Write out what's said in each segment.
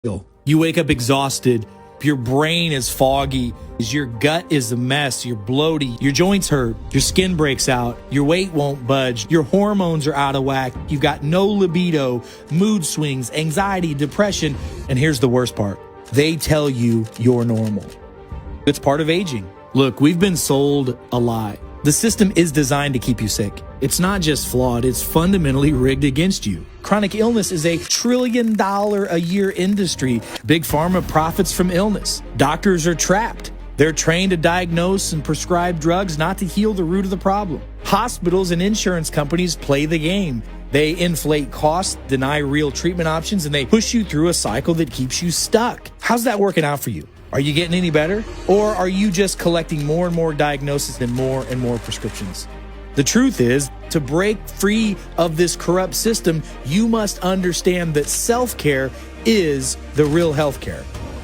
You wake up exhausted, your brain is foggy, your gut is a mess, you're bloated, your joints hurt, your skin breaks out, your weight won't budge, your hormones are out of whack, you've got no libido, mood swings, anxiety, depression, and here's the worst part. They tell you you're normal. It's part of aging. Look, we've been sold a lie. The system is designed to keep you sick. It's not just flawed, it's fundamentally rigged against you. Chronic illness is a $1 trillion a year industry. Big pharma profits from illness. Doctors are trapped. They're trained to diagnose and prescribe drugs, not to heal the root of the problem. Hospitals and insurance companies play the game. They inflate costs, deny real treatment options, and they push you through a cycle that keeps you stuck. How's that working out for you? Are you getting any better? Or are you just collecting more and more diagnoses and more prescriptions? The truth is, to break free of this corrupt system, you must understand that self-care is the real healthcare.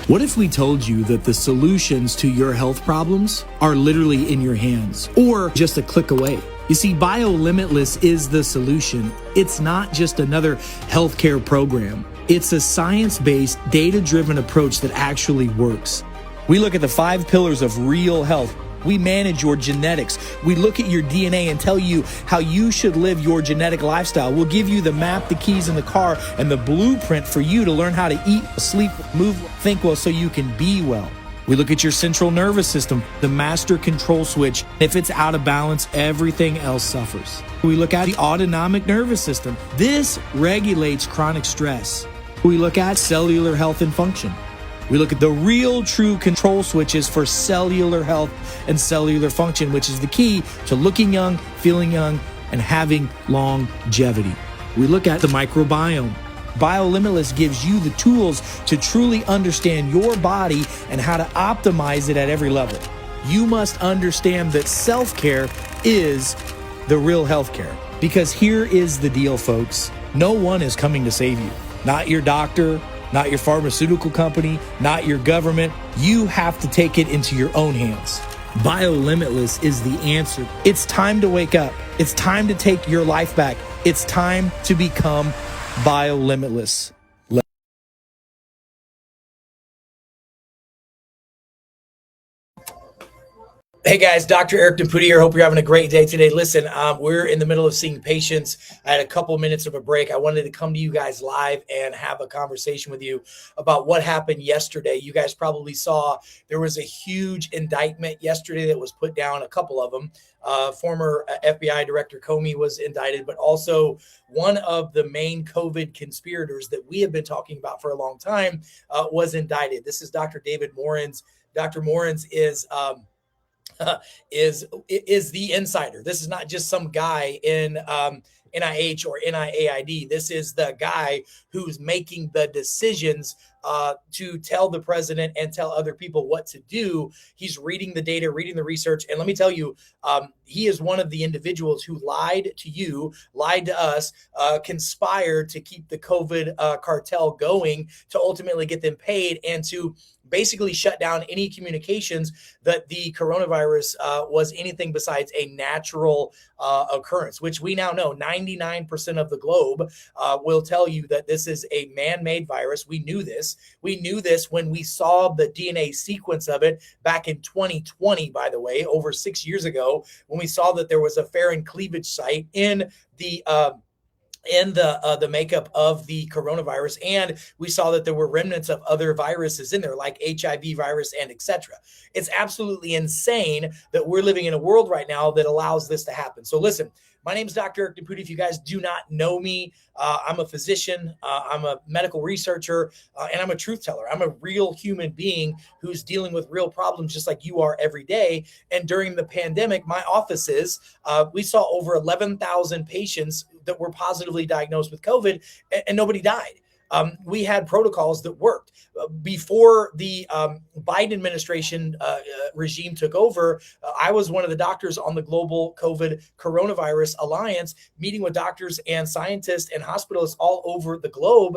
What if we told you that the solutions to your health problems are literally in your hands, or just a click away? You see, BioLimitless is the solution. It's not just another healthcare program. It's a science-based, data-driven approach that actually works. We look at the 5 pillars of real health. We manage your genetics. We look at your DNA and tell you how you should live your genetic lifestyle. We'll give you the map, the keys in the car, and the blueprint for you to learn how to eat, sleep, move, think well so you can be well. We look at your central nervous system, the master control switch. If it's out of balance, everything else suffers. We look at the autonomic nervous system. This regulates chronic stress. We look at cellular health and function. We look at the real true control switches for cellular health and cellular function, which is the key to looking young, feeling young, and having longevity. We look at the microbiome. BioLimitless gives you the tools to truly understand your body and how to optimize it at every level. You must understand that self-care is the real healthcare. Because here is the deal, folks. No one is coming to save you. Not your doctor, not your pharmaceutical company, not your government. You have to take it into your own hands. BioLimitless is the answer. It's time to wake up. It's time to take your life back. It's time to become BioLimitless. Hey guys, Dr. Eric Nepute here. Hope you're having a great day today. Listen, we're in the middle of seeing patients. I had a couple minutes of a break. I wanted to come to you guys live and have a conversation with you about what happened yesterday. You guys probably saw there was a huge indictment yesterday that was put down, a couple of them. Former FBI Director Comey was indicted, but also one of the main COVID conspirators that we have been talking about for a long time was indicted. This is Dr. David Morens. Dr. Morens is the insider. This is not just some guy in NIH or NIAID. This is the guy who's making the decisions to tell the president and tell other people what to do. He's reading the data, reading the research. And let me tell you, he is one of the individuals who lied to you, lied to us, conspired to keep the COVID cartel going, to ultimately get them paid and to basically shut down any communications that the coronavirus was anything besides a natural occurrence, which we now know 99% of the globe will tell you that this is a man-made virus. We knew this. We knew this when we saw the DNA sequence of it back in 2020, by the way, over 6 years ago, when we saw that there was a ferrin cleavage site in the makeup of the coronavirus. And we saw that there were remnants of other viruses in there, like HIV virus and etc. It's absolutely insane that we're living in a world right now that allows this to happen. So listen, my name is Dr. Eric Nepute. If you guys do not know me, I'm a physician, I'm a medical researcher, and I'm a truth teller. I'm a real human being who's dealing with real problems just like you are every day. And during the pandemic, my offices, we saw over 11,000 patients that were positively diagnosed with COVID, and nobody died. We had protocols that worked. Before the Biden administration regime took over, I was one of the doctors on the global COVID coronavirus alliance, meeting with doctors and scientists and hospitalists all over the globe,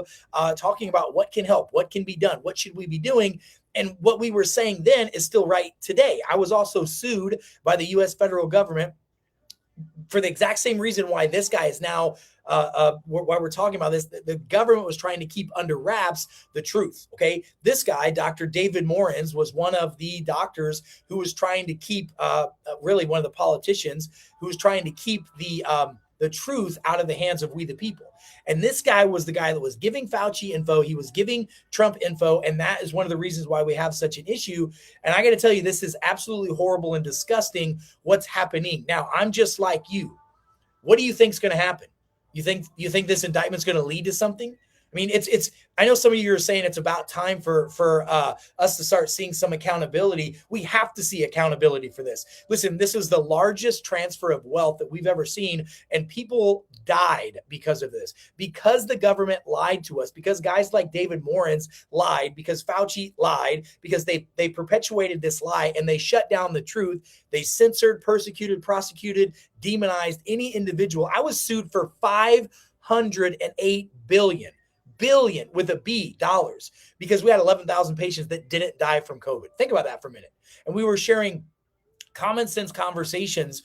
talking about what can help, what can be done, what should we be doing. And what we were saying then is still right today. I was also sued by the U.S. federal government for the exact same reason why this guy is now while we're talking about this, the government was trying to keep under wraps the truth. Okay. This guy, Dr. David Morens, was one of the doctors who was trying to keep, really one of the politicians who was trying to keep the truth out of the hands of we the people. And this guy was the guy that was giving Fauci info. He was giving Trump info. And that is one of the reasons why we have such an issue. And I got to tell you, this is absolutely horrible and disgusting what's happening. Now, I'm just like you. What do you think is going to happen? You think this indictment's going to lead to something? I mean, it's. I know some of you are saying it's about time for us to start seeing some accountability. We have to see accountability for this. Listen, this is the largest transfer of wealth that we've ever seen, and people died because of this, because the government lied to us, because guys like David Morens lied, because Fauci lied, because they perpetuated this lie and they shut down the truth. They censored, persecuted, prosecuted, demonized any individual. I was sued for $508 billion with a B dollars, because we had 11,000 patients that didn't die from COVID. Think about that for a minute. And we were sharing common sense conversations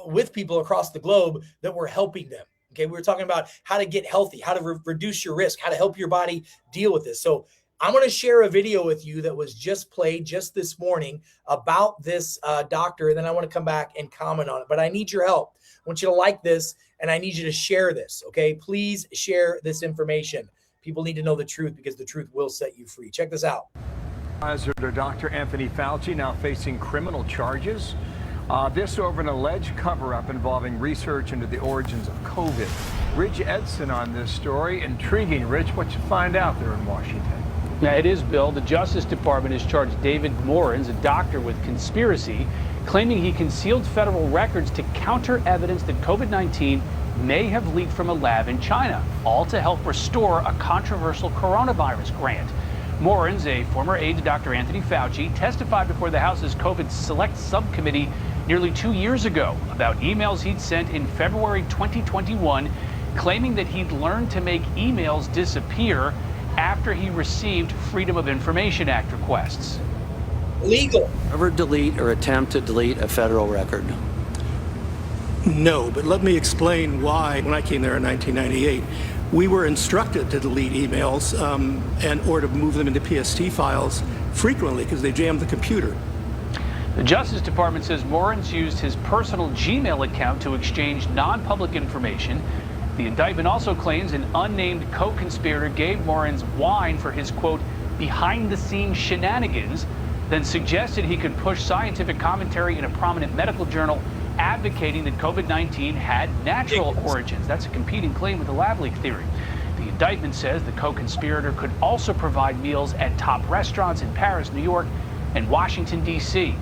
with people across the globe that were helping them. Okay. We were talking about how to get healthy, how to reduce your risk, how to help your body deal with this. So I'm going to share a video with you that was just played just this morning about this doctor. And then I want to come back and comment on it, but I need your help. I want you to like this, and I need you to share this. Okay. Please share this information. People need to know the truth, because the truth will set you free. Check this out. Dr. Anthony Fauci now facing criminal charges. This over an alleged cover-up involving research into the origins of COVID. Rich Edson on this story. Intriguing, Rich. What you find out there in Washington? Yeah, it is, Bill. The Justice Department has charged David Morens, a doctor, with conspiracy, claiming he concealed federal records to counter evidence that COVID-19 may have leaked from a lab in China, all to help restore a controversial coronavirus grant. Morens, a former aide to Dr. Anthony Fauci, testified before the House's COVID Select Subcommittee nearly 2 years ago about emails he'd sent in February 2021, claiming that he'd learned to make emails disappear after he received Freedom of Information Act requests. Legal. Ever delete or attempt to delete a federal record? No, but let me explain why. When I came there in 1998, we were instructed to delete emails or to move them into PST files frequently because they jammed the computer. The Justice Department says Morens used his personal Gmail account to exchange non-public information. The indictment also claims an unnamed co-conspirator gave Morens wine for his, quote, behind-the-scenes shenanigans, then suggested he could push scientific commentary in a prominent medical journal advocating that COVID-19 had natural origins. That's a competing claim with the lab leak theory. The indictment says the co-conspirator could also provide meals at top restaurants in Paris, New York, and Washington, D.C.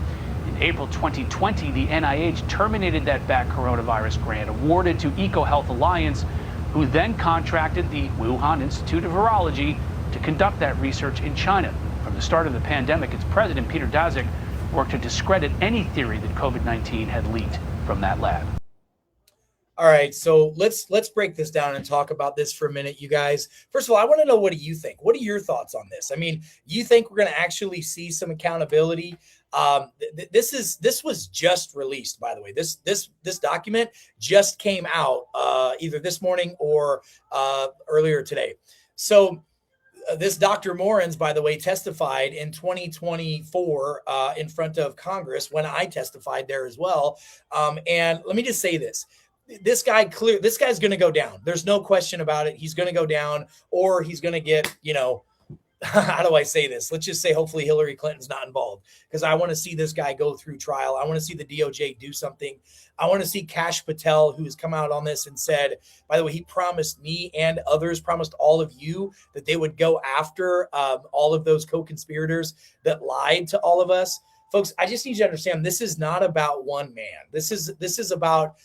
In April 2020, the NIH terminated that back coronavirus grant awarded to EcoHealth Alliance, who then contracted the Wuhan Institute of Virology to conduct that research in China. From the start of the pandemic, its president, Peter Daszak, worked to discredit any theory that COVID-19 had leaked from that lab. All right, so let's break this down and talk about this for a minute, you guys. First of all, I want to know, what do you think? What are your thoughts on this? I mean, you think we're going to actually see some accountability? This was just released, by the way. This document just came out either this morning or earlier today. So this Dr. Morens, by the way, testified in 2024 in front of Congress when I testified there as well. And let me just say this. This guy's going to go down. There's no question about it. He's going to go down, or he's going to get, how do I say this? Let's just say hopefully Hillary Clinton's not involved, because I want to see this guy go through trial. I want to see the DOJ do something. I want to see Kash Patel, who has come out on this and said, by the way, he promised me and others, promised all of you, that they would go after all of those co-conspirators that lied to all of us. Folks, I just need you to understand, this is not about one man. This is about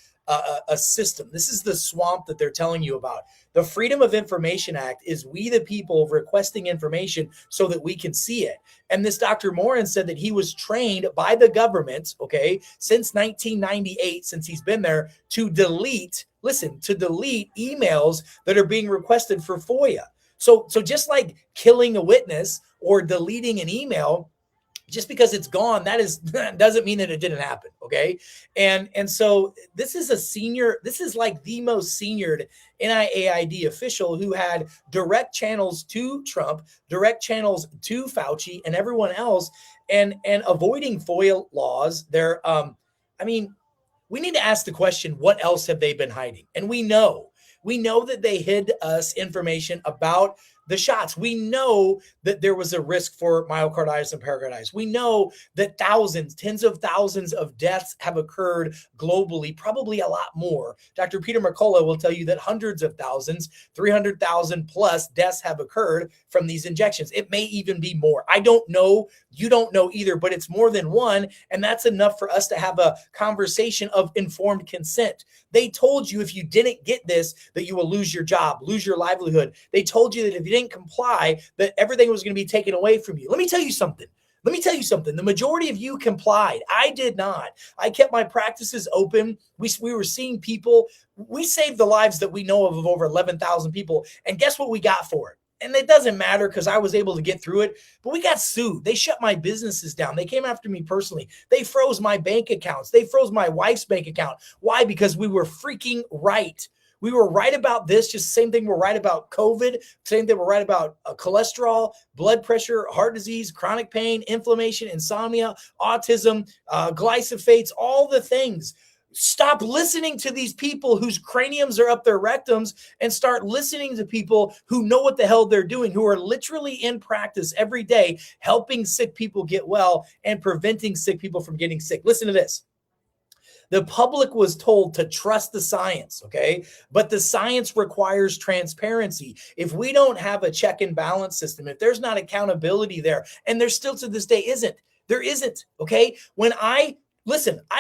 a system. This is the swamp that they're telling you about. The Freedom of Information Act is we the people requesting information so that we can see it. And this Dr. Morens said that he was trained by the government, okay, since 1998, since he's been there, to delete emails that are being requested for FOIA. So just like killing a witness or deleting an email, Just because it's gone, doesn't mean that it didn't happen. Okay. And so this is like the most seniored NIAID official who had direct channels to Trump, direct channels to Fauci and everyone else, and avoiding FOIA laws. We need to ask the question, what else have they been hiding? And we know that they hid us information about the shots. We know that there was a risk for myocarditis and pericarditis. We know that tens of thousands of deaths have occurred globally, probably a lot more. Dr. Peter McCullough will tell you that hundreds of thousands, 300,000 plus deaths have occurred from these injections. It may even be more. I don't know. You don't know either, but it's more than one. And that's enough for us to have a conversation of informed consent. They told you if you didn't get this, that you will lose your job, lose your livelihood. They told you that if you didn't comply, that everything was going to be taken away from you. Let me tell you something. The majority of you complied. I did not. I kept my practices open. We were seeing people. We saved the lives that we know of over 11,000 people. And guess what we got for it? And it doesn't matter because I was able to get through it, but we got sued. They shut my businesses down. They came after me personally. They froze my bank accounts. They froze my wife's bank account. Why? Because we were freaking right. We were right about this, just the same thing we're right about COVID, same thing we're right about cholesterol, blood pressure, heart disease, chronic pain, inflammation, insomnia, autism, glyphosates, all the things. Stop listening to these people whose craniums are up their rectums and start listening to people who know what the hell they're doing, who are literally in practice every day, helping sick people get well and preventing sick people from getting sick. Listen to this. The public was told to trust the science, okay? But the science requires transparency. If we don't have a check and balance system, if there's not accountability there, and there still to this day isn't, okay? I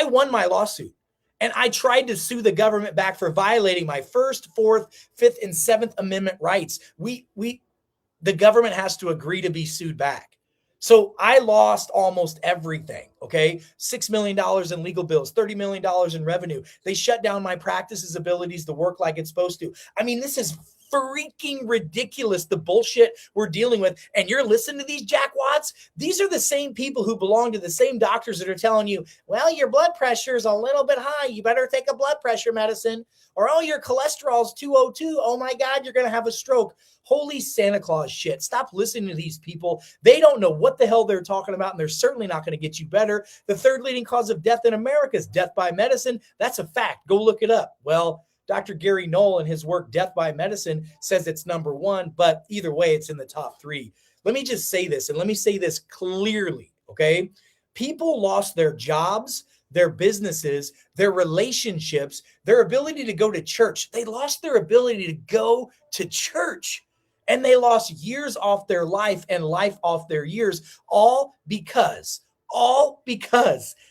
won my lawsuit. And I tried to sue the government back for violating my First, Fourth, Fifth, and Seventh Amendment rights. The government has to agree to be sued back. So I lost almost everything, okay? $6 million in legal bills, $30 million in revenue. They shut down my practice's abilities to work like it's supposed to. I mean, this is freaking ridiculous, the bullshit we're dealing with. And you're listening to these jackwads? These are the same people who belong to the same doctors that are telling you, well, your blood pressure is a little bit high. You better take a blood pressure medicine. Or, oh, your cholesterol's 202. Oh my God, you're going to have a stroke. Holy Santa Claus shit. Stop listening to these people. They don't know what the hell they're talking about, and they're certainly not going to get you better. The third leading cause of death in America is death by medicine. That's a fact. Go look it up. Well, Dr. Gary Knoll in his work, Death by Medicine, says it's number one, but either way, it's in the top three. Let me just say this, and let me say this clearly, okay? People lost their jobs, their businesses, their relationships, their ability to go to church. They lost their ability to go to church, and they lost years off their life and life off their years, all because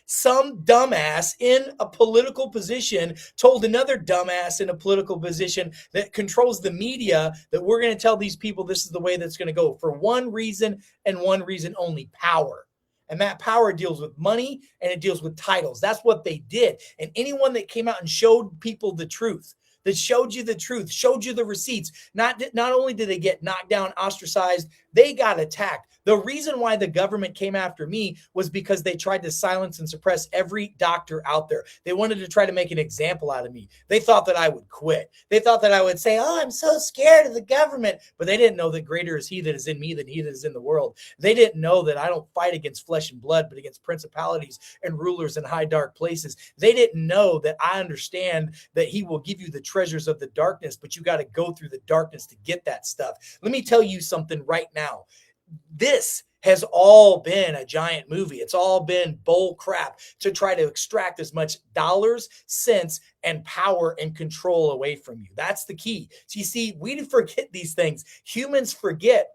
some dumbass in a political position told another dumbass in a political position that controls the media that we're going to tell these people this is the way that's going to go for one reason and one reason only: power. And that power deals with money and it deals with titles. That's what they did. And anyone that came out and showed people the truth, that showed you the truth, showed you the receipts, not only did they get knocked down, ostracized, they got attacked. The reason why the government came after me was because they tried to silence and suppress every doctor out there. They wanted to try to make an example out of me. They thought that I would quit. They thought that I would say, oh, I'm so scared of the government. But they didn't know that greater is he that is in me than he that is in the world. They didn't know that I don't fight against flesh and blood, but against principalities and rulers in high dark places. They didn't know that I understand that he will give you the treasures of the darkness, but you got to go through the darkness to get that stuff. Let me tell you something right now. This has all been a giant movie. It's all been bull crap to try to extract as much dollars, cents, and power and control away from you. That's the key. So you see, we forget these things. Humans forget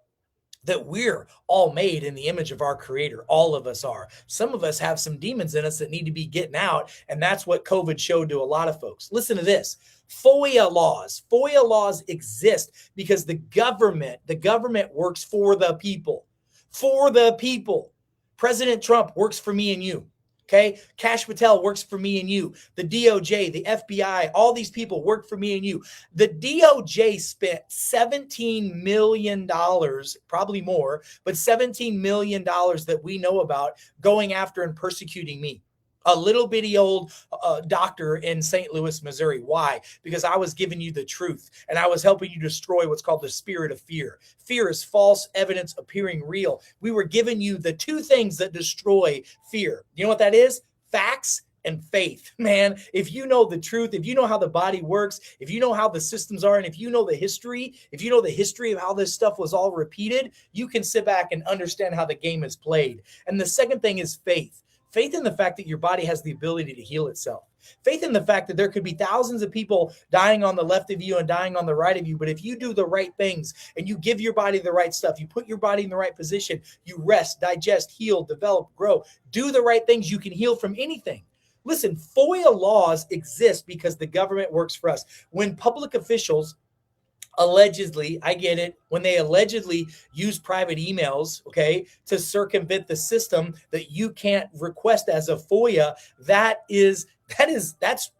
that we're all made in the image of our creator. All of us are. Some of us have some demons in us that need to be getting out. And that's what COVID showed to a lot of folks. Listen to this. FOIA laws exist because the government works for the people. For the people. President Trump works for me and you. Okay. Kash Patel works for me and you. The DOJ, the FBI, all these people work for me and you. The DOJ spent $17 million, probably more, but $17 million that we know about going after and persecuting me. A little bitty old doctor in St. Louis, Missouri. Why? Because I was giving you the truth and I was helping you destroy what's called the spirit of fear. Fear is false evidence appearing real. We were giving you the two things that destroy fear. You know what that is? Facts and faith. Man, if you know the truth, if you know how the body works, if you know how the systems are, and if you know the history of how this stuff was all repeated, you can sit back and understand how the game is played. And the second thing is faith. Faith in the fact that your body has the ability to heal itself. Faith in the fact that there could be thousands of people dying on the left of you and dying on the right of you. But if you do the right things and you give your body the right stuff, you put your body in the right position, you rest, digest, heal, develop, grow, do the right things, you can heal from anything. Listen, FOIA laws exist because the government works for us. When public officials allegedly, I get it, when they allegedly use private emails, okay, to circumvent the system that you can't request as a FOIA, that's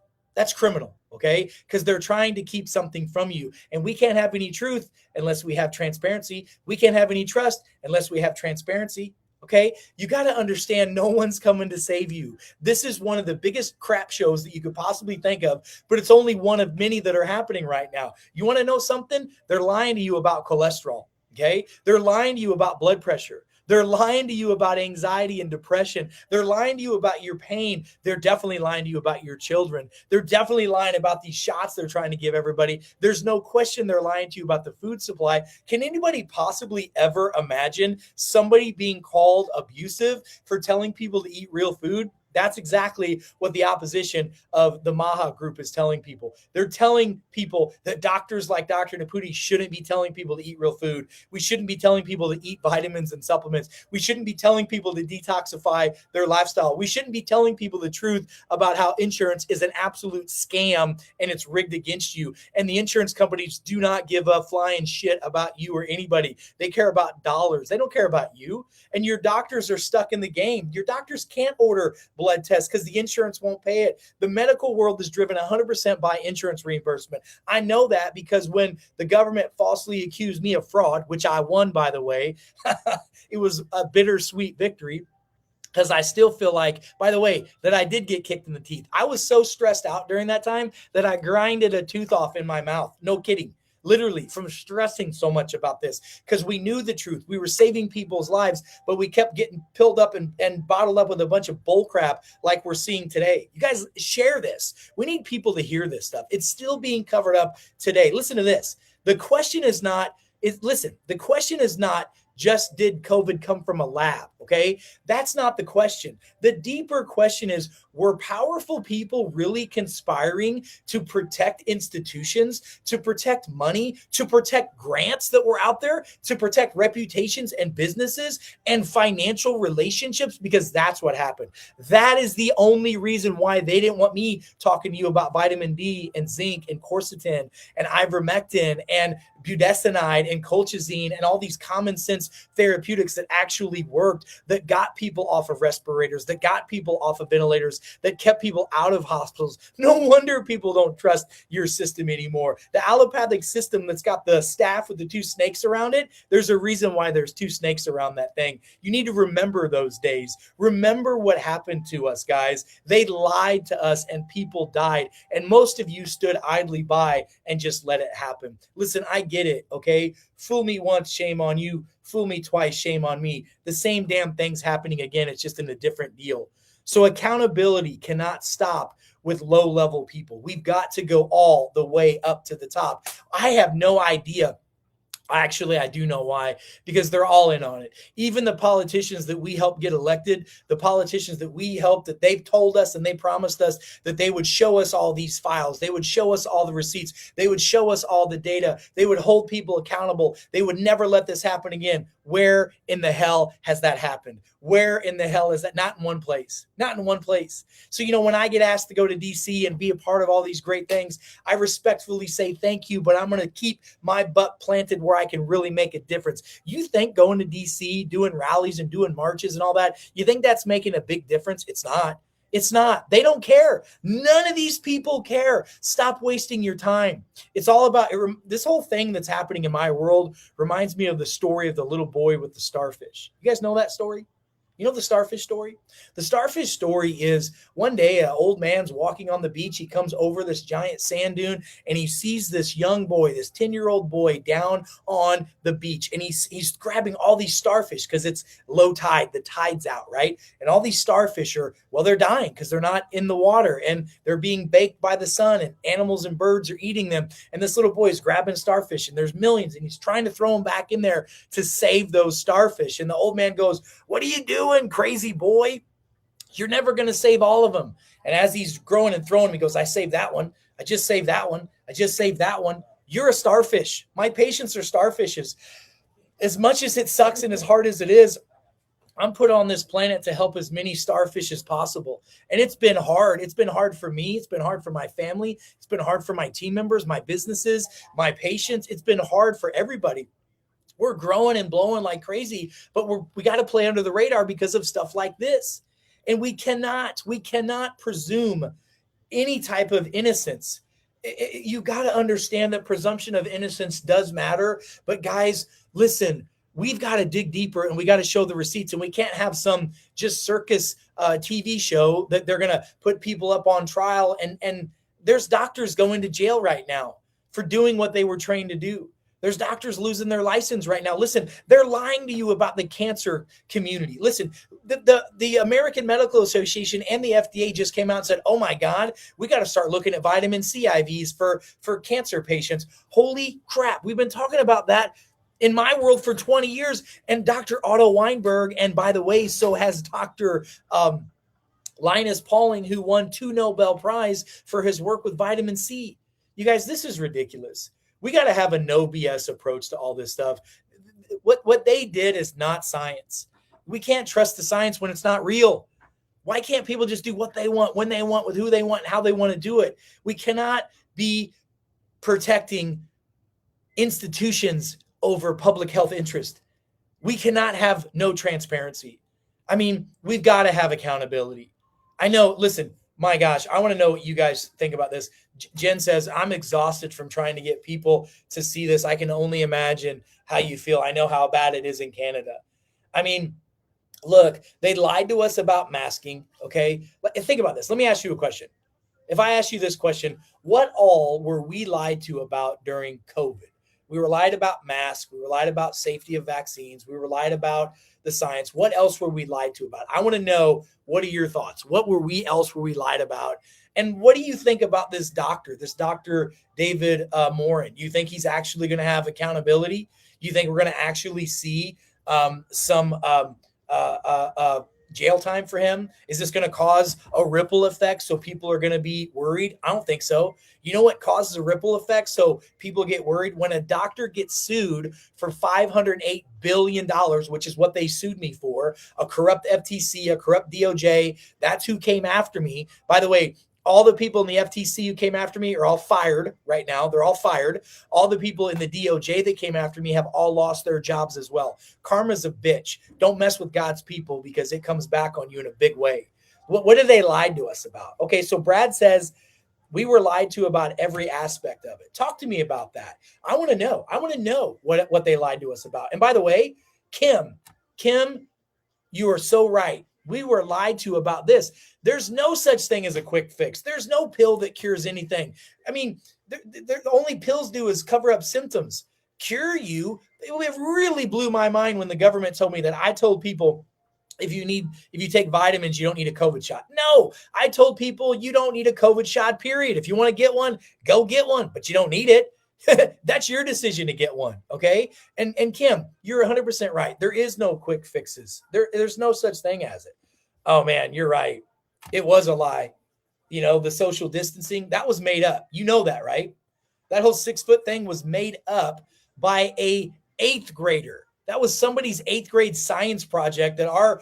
criminal, okay? Because they're trying to keep something from you. And we can't have any truth unless we have transparency. We can't have any trust unless we have transparency. Okay, you got to understand no one's coming to save you. This is one of the biggest crap shows that you could possibly think of, but it's only one of many that are happening right now. You want to know something? They're lying to you about cholesterol. Okay, they're lying to you about blood pressure. They're lying to you about anxiety and depression. They're lying to you about your pain. They're definitely lying to you about your children. They're definitely lying about these shots they're trying to give everybody. There's no question they're lying to you about the food supply. Can anybody possibly ever imagine somebody being called abusive for telling people to eat real food? That's exactly what the opposition of the Maha group is telling people. They're telling people that doctors like Dr. Nepute shouldn't be telling people to eat real food. We shouldn't be telling people to eat vitamins and supplements. We shouldn't be telling people to detoxify their lifestyle. We shouldn't be telling people the truth about how insurance is an absolute scam and it's rigged against you. And the insurance companies do not give a flying shit about you or anybody. They care about dollars. They don't care about you. And your doctors are stuck in the game. Your doctors can't order blood tests because the insurance won't pay it. The medical world is driven 100% by insurance reimbursement. I know that because when the government falsely accused me of fraud, which I won, by the way, it was a bittersweet victory. Because I still feel like, by the way, that I did get kicked in the teeth. I was so stressed out during that time that I grinded a tooth off in my mouth. No kidding. Literally from stressing so much about this because we knew the truth. We were saving people's lives, but we kept getting pilled up and bottled up with a bunch of bull crap like we're seeing today. You guys share this. We need people to hear this stuff. It's still being covered up today. Listen to this. The question is not, just did COVID come from a lab? Okay. That's not the question. The deeper question is, were powerful people really conspiring to protect institutions, to protect money, to protect grants that were out there, to protect reputations and businesses and financial relationships? Because that's what happened. That is the only reason why they didn't want me talking to you about vitamin D and zinc and quercetin and ivermectin and budesonide and colchicine and all these common sense therapeutics that actually worked, that got people off of respirators, that got people off of ventilators, that kept people out of hospitals. No wonder people don't trust your system anymore. The allopathic system that's got the staff with the two snakes around it, there's a reason why there's two snakes around that thing. You need to remember those days. Remember what happened to us, guys. They lied to us and people died. And most of you stood idly by and just let it happen. Listen, I get it, okay? Fool me once, shame on you. Fool me twice, shame on me. The same damn thing's happening again. It's just in a different deal. So accountability cannot stop with low-level people. We've got to go all the way up to the top. I have no idea. Actually, I do know why, because they're all in on it. Even the politicians that we helped get elected, the politicians that we helped, that they've told us and they promised us that they would show us all these files. They would show us all the receipts. They would show us all the data. They would hold people accountable. They would never let this happen again. Where in the hell has that happened? Where in the hell is that? Not in one place. Not in one place. So, when I get asked to go to DC and be a part of all these great things, I respectfully say thank you, but I'm going to keep my butt planted where I can really make a difference. You think going to DC, doing rallies and doing marches and all that, you think that's making a big difference? It's not. It's not. They don't care. None of these people care. Stop wasting your time. It's all about this whole thing that's happening in my world reminds me of the story of the little boy with the starfish. You guys know that story? You know the starfish story? The starfish story is one day an old man's walking on the beach. He comes over this giant sand dune and he sees this young boy, this 10-year-old boy down on the beach. And he's grabbing all these starfish because it's low tide. The tide's out, right? And all these starfish they're dying because they're not in the water and they're being baked by the sun and animals and birds are eating them. And this little boy is grabbing starfish and there's millions and he's trying to throw them back in there to save those starfish. And the old man goes, "What are you doing, crazy boy? You're never going to save all of them." And as he's growing and throwing them, he goes, "I saved that one. I just saved that one. I just saved that one." You're a starfish. My patients are starfishes. As much as it sucks and as hard as it is, I'm put on this planet to help as many starfish as possible. And it's been hard. It's been hard for me. It's been hard for my family. It's been hard for my team members, my businesses, my patients. It's been hard for everybody. We're growing and blowing like crazy, but we got to play under the radar because of stuff like this. And we cannot presume any type of innocence. You got to understand that presumption of innocence does matter. But guys, listen, we've got to dig deeper and we got to show the receipts, and we can't have some just circus TV show that they're going to put people up on trial. And there's doctors going to jail right now for doing what they were trained to do. There's doctors losing their license right now. Listen, they're lying to you about the cancer community. Listen, the American Medical Association and the FDA just came out and said, "Oh my God, we got to start looking at vitamin C IVs for cancer patients." Holy crap. We've been talking about that in my world for 20 years. And Dr. Otto Weinberg, and by the way, so has Dr. Linus Pauling, who won 2 Nobel Prize for his work with vitamin C. You guys, this is ridiculous. We got to have a no BS approach to all this stuff. What they did is not science. We can't trust the science when it's not real. Why can't people just do what they want, when they want, with who they want, and how they want to do it? We cannot be protecting institutions over public health interest. We cannot have no transparency. I mean, we've got to have accountability. I know, listen, my gosh, I want to know what you guys think about this. Jen says, "I'm exhausted from trying to get people to see this. I can only imagine how you feel. I know how bad it is in Canada." I mean, look, they lied to us about masking, okay? Think about this. Let me ask you a question. If I ask you this question, what all were we lied to about during COVID? We were lied about masks. We were lied about safety of vaccines. We were lied about the science. What else were we lied to about? I want to know, what are your thoughts? What were we lied about? And what do you think about this Dr. David Morens? You think he's actually going to have accountability? You think we're going to actually see some jail time for him? Is this going to cause a ripple effect so people are going to be worried? I don't think so. You know what causes a ripple effect so people get worried? When a doctor gets sued for $508 billion, which is what they sued me for, a corrupt FTC, a corrupt DOJ, that's who came after me. By the way, all the people in the FTC who came after me are all fired right now. They're all fired. All the people in the DOJ that came after me have all lost their jobs as well. Karma's a bitch. Don't mess with God's people because it comes back on you in a big way. What did they lie to us about? Okay, so Brad says we were lied to about every aspect of it. Talk to me about that. I want to know. I want to know what they lied to us about. And by the way, Kim, you are so right. We were lied to about this. There's no such thing as a quick fix. There's no pill that cures anything. I mean, the only pills do is cover up symptoms. Cure you? It really blew my mind when the government told me that. I told people, if you take vitamins, you don't need a COVID shot. No, I told people you don't need a COVID shot, period. If you want to get one, go get one, but you don't need it. That's your decision to get one, okay? And Kim, you're 100% right. There is no quick fixes. There's no such thing as it. Oh, man, you're right. It was a lie. You know, the social distancing, that was made up. You know that, right? That whole 6-foot thing was made up by a 8th grader. That was somebody's 8th grade science project that our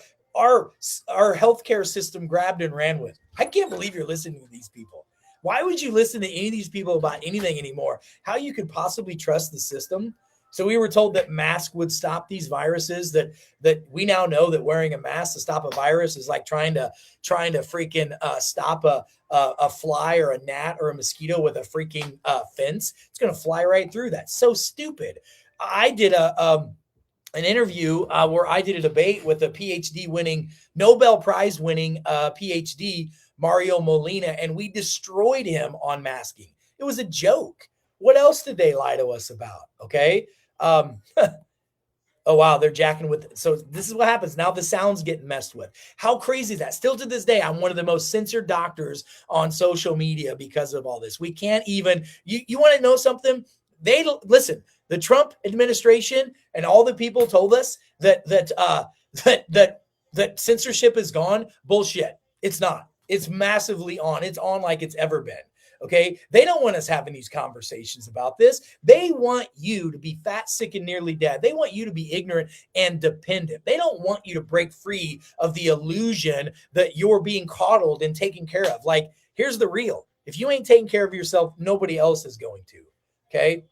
healthcare system grabbed and ran with. I can't believe you're listening to these people. Why would you listen to any of these people about anything anymore? How you could possibly trust the system? So we were told that masks would stop these viruses, that we now know that wearing a mask to stop a virus is like trying to freaking stop a fly or a gnat or a mosquito with a freaking fence. It's going to fly right through that. So stupid. I did an interview where I did a debate with a PhD winning, Nobel Prize winning PhD, Mario Molina, and we destroyed him on masking. It was a joke. What else did they lie to us about? Okay. Oh, wow. They're jacking with. So this is what happens. Now the sound's getting messed with. How crazy is that? Still to this day, I'm one of the most censored doctors on social media because of all this. We can't even, you want to know something? Listen, the Trump administration and all the people told us that censorship is gone. Bullshit. It's not. It's massively on. It's on like it's ever been. Okay. They don't want us having these conversations about this. They want you to be fat, sick, and nearly dead. They want you to be ignorant and dependent. They don't want you to break free of the illusion that you're being coddled and taken care of. Like, here's the real. If you ain't taking care of yourself, nobody else is going to. Okay.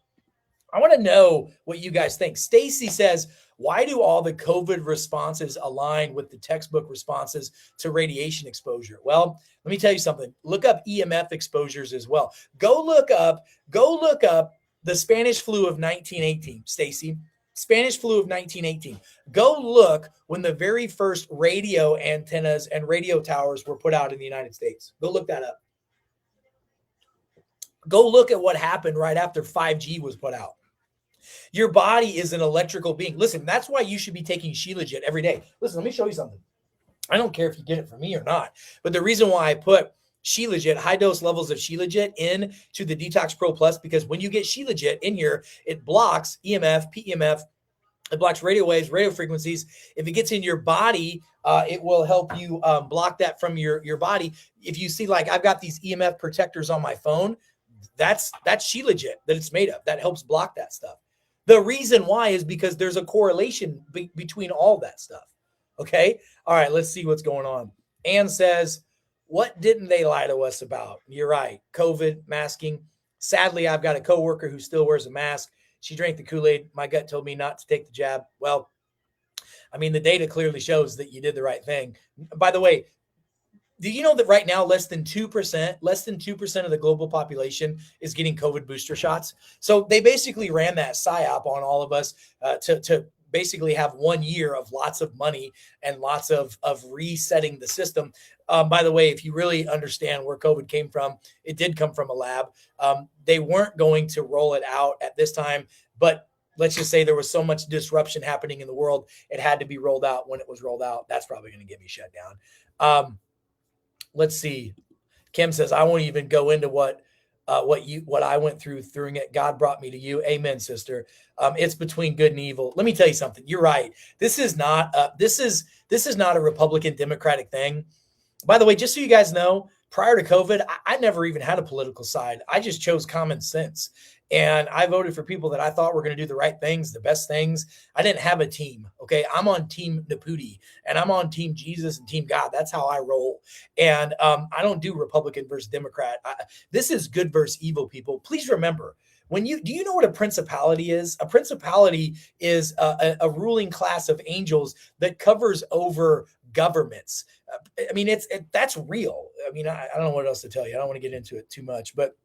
I want to know what you guys think. Stacy says, why do all the COVID responses align with the textbook responses to radiation exposure? Well, let me tell you something. Look up EMF exposures as well. Go look up the Spanish flu of 1918, Stacy. Spanish flu of 1918. Go look when the very first radio antennas and radio towers were put out in the United States. Go look that up. Go look at what happened right after 5G was put out. Your body is an electrical being. Listen, that's why you should be taking Shilajit every day. Listen, let me show you something. I don't care if you get it from me or not, but the reason why I put Shilajit, high dose levels of Shilajit into the Detox Pro Plus, because when you get Shilajit in here, it blocks EMF, PEMF, it blocks radio waves, radio frequencies. If it gets in your body, it will help you block that from your body. If you see, like, I've got these EMF protectors on my phone, that's Shilajit that it's made of. That helps block that stuff. The reason why is because there's a correlation between all that stuff. Okay. All right. Let's see what's going on. Ann says, what didn't they lie to us about? You're right. COVID, masking. Sadly, I've got a coworker who still wears a mask. She drank the Kool-Aid. My gut told me not to take the jab. Well, I mean, the data clearly shows that you did the right thing. By the way, do you know that right now less than 2% of the global population is getting COVID booster shots? So they basically ran that psyop on all of us to basically have 1 year of lots of money and lots of resetting the system. By the way, if you really understand where COVID came from, it did come from a lab. They weren't going to roll it out at this time, but let's just say there was so much disruption happening in the world, it had to be rolled out. When it was rolled out, that's probably going to get me shut down. Let's see. Kim says, I won't even go into what I went through it. God brought me to you. Amen, sister. It's between good and evil. Let me tell you something. You're right. This is not a Republican Democratic thing. By the way, just so you guys know, prior to COVID, I never even had a political side. I just chose common sense. And I voted for people that I thought were going to do the right things, the best things. I didn't have a team. Okay. I'm on team Nepute and I'm on team Jesus and team God. That's how I roll. And I don't do Republican versus Democrat. This is good versus evil, people. Please remember, do you know what a principality is? A principality is a ruling class of angels that covers over governments. I mean, that's real. I mean, I don't know what else to tell you. I don't want to get into it too much, but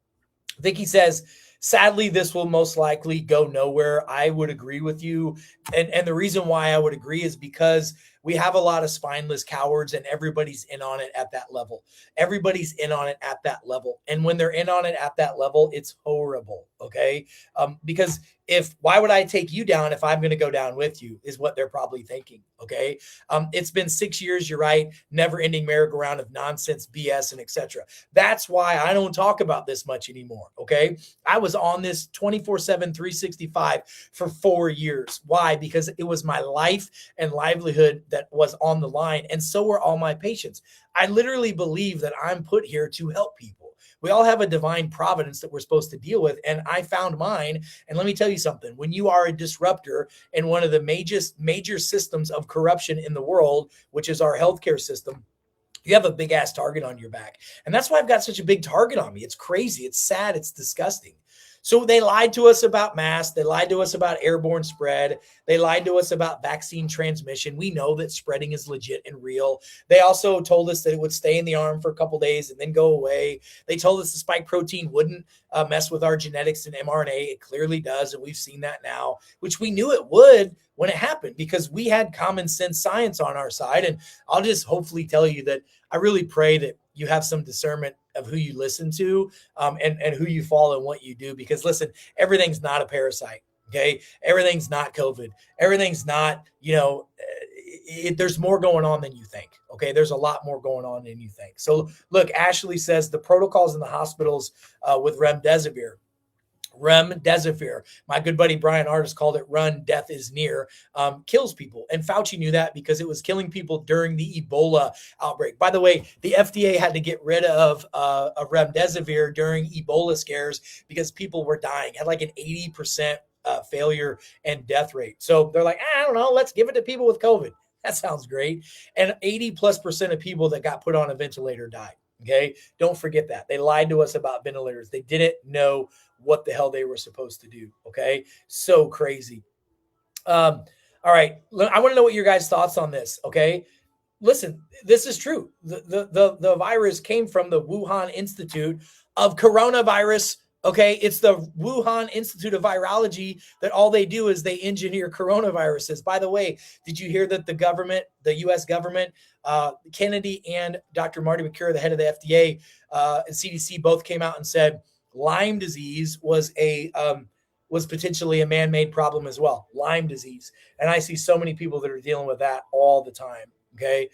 Vicky says, sadly, this will most likely go nowhere. I would agree with you. And the reason why I would agree is because we have a lot of spineless cowards and everybody's in on it at that level. Everybody's in on it at that level. And when they're in on it at that level, it's horrible. Okay. Because why would I take you down if I'm going to go down with you is what they're probably thinking. Okay. It's been 6 years. You're right. Never ending merry-go-round of nonsense, BS, and etc. That's why I don't talk about this much anymore. Okay. I was on this 24/7, 365 for 4 years. Why? Because it was my life and livelihood that was on the line. And so were all my patients. I literally believe that I'm put here to help people. We all have a divine providence that we're supposed to deal with. And I found mine. And let me tell you something, when you are a disruptor in one of the major systems of corruption in the world, which is our healthcare system, you have a big ass target on your back. And that's why I've got such a big target on me. It's crazy. It's sad. It's disgusting. So they lied to us about masks. They lied to us about airborne spread. They lied to us about vaccine transmission. We know that spreading is legit and real. They also told us that it would stay in the arm for a couple days and then go away. They told us the spike protein wouldn't mess with our genetics and mRNA. It clearly does, and we've seen that now, which we knew it would when it happened because we had common sense science on our side. And I'll just hopefully tell you that I really pray that you have some discernment of who you listen to and who you follow and what you do. Because listen, everything's not a parasite. Okay. Everything's not COVID. Everything's not, there's more going on than you think. Okay. There's a lot more going on than you think. So look, Ashley says the protocols in the hospitals with remdesivir, my good buddy Brian Artis called it run, death is near, kills people. And Fauci knew that because it was killing people during the Ebola outbreak. By the way, the FDA had to get rid of remdesivir during Ebola scares because people were dying, had like an 80% failure and death rate. So they're like, I don't know, let's give it to people with COVID. That sounds great. And 80+% of people that got put on a ventilator died. Okay. Don't forget that. They lied to us about ventilators. They didn't know what the hell they were supposed to do. Okay. So crazy. All right. I want to know what your guys' thoughts on this. Okay. Listen, this is true. The virus came from the Wuhan Institute of Coronavirus. Okay. It's the Wuhan Institute of Virology that all they do is they engineer coronaviruses. By the way, did you hear that the U.S. government, Kennedy and Dr. Marty Makura, the head of the FDA and CDC, both came out and said Lyme disease was potentially a man-made problem as well. Lyme disease. And I see so many people that are dealing with that all the time. Okay.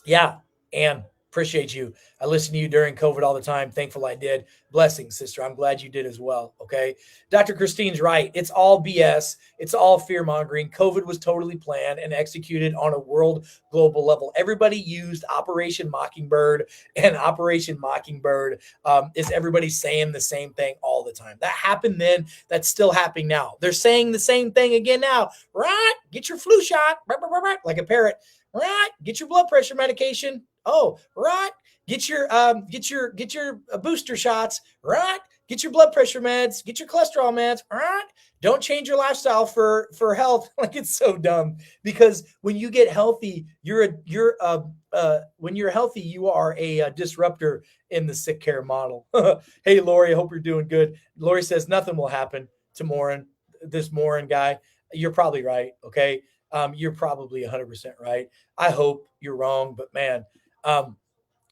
Yeah. And appreciate you. I listen to you during COVID all the time. Thankful I did. Blessings, sister. I'm glad you did as well. Okay. Dr. Christine's right. It's all BS. It's all fear mongering. COVID was totally planned and executed on a world global level. Everybody used Operation Mockingbird, and Operation Mockingbird is everybody saying the same thing all the time. That happened then. That's still happening now. They're saying the same thing again now. Right? Get your flu shot. Like a parrot. Right? Get your blood pressure medication. Oh, right. Get your booster shots, right? Get your blood pressure meds, get your cholesterol meds, right? Don't change your lifestyle for health. Like, it's so dumb because when you get healthy, when you're healthy, you are a disruptor in the sick care model. Hey, Lori, I hope you're doing good. Lori says nothing will happen to this Moren guy. You're probably right. Okay. You're probably 100% right. I hope you're wrong, but man,